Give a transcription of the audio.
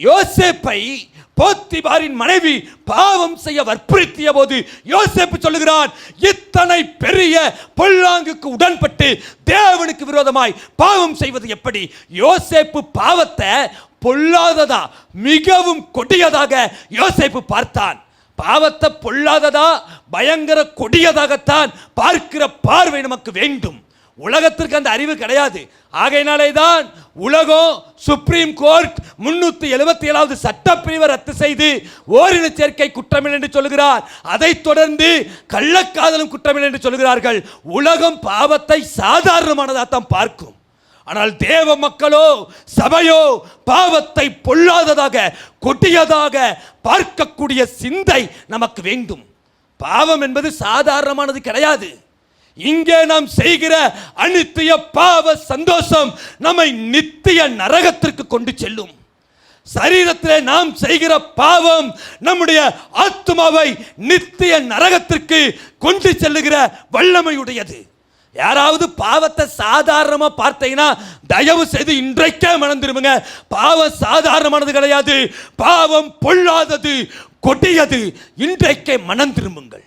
யோசேப்பை போத்திபாரின் மனைவி பாவம் செய்ய வற்புறுத்திய போது யோசேப்பு சொல்லுகிறான், இத்தனை பெரிய பொல்லாங்குக்கு உடன்பட்டு தேவனுக்கு விரோதமாய் பாவம் செய்வது எப்படி? யோசேப்பு பாவத்தை பொல்லாததா மிகவும் கொடியதாக யோசேப்பு பார்த்தான். பாவத்தை பொல்லாததா பயங்கர கொடியதாகத்தான் பார்க்கிற பார்வை நமக்கு வேண்டும். உலகத்திற்கு அந்த அறிவு கிடையாது. ஆகையினாலே தான் உலகம் சுப்ரீம் கோர்ட் 377வது சட்டப்பிரிவை ரத்து செய்து ஓரின சேர்க்கை குற்றமில்லை என்று சொல்கிறார். அதைத் தொடர்ந்து கள்ளக்காதலும் குற்றமில்லை என்று சொல்கிறார்கள். உலகம் பாவத்தை சாதாரணமானதாகத்தான் பார்க்கும். ஆனால் தேவ மக்களோ சபையோ பாவத்தை பொல்லாததாக கொடியதாக பார்க்கக்கூடிய சிந்தை நமக்கு வேண்டும். பாவம் என்பது சாதாரணமானது கிடையாது. இங்கே நாம் செய்கிற அநித்திய பாவ சந்தோஷம் நம்மை நித்திய நரகத்திற்கு கொண்டு செல்லும். சரீரத்திலே நாம் செய்கிற பாவம் நம்முடைய ஆத்மாவை நித்திய நரகத்திற்கு கொண்டு செல்லுகிற வல்லமையுடையது. யாராவது பாவத்தை சாதாரணமா பார்த்தீங்கன்னா தயவு செய்து இன்றைக்கே மனம் திரும்புங்க. பாவம் சாதாரணமானது கிடையாது. பாவம் பொல்லாதது, கொடியது. இன்றைக்கே மனம் திரும்புங்கள்.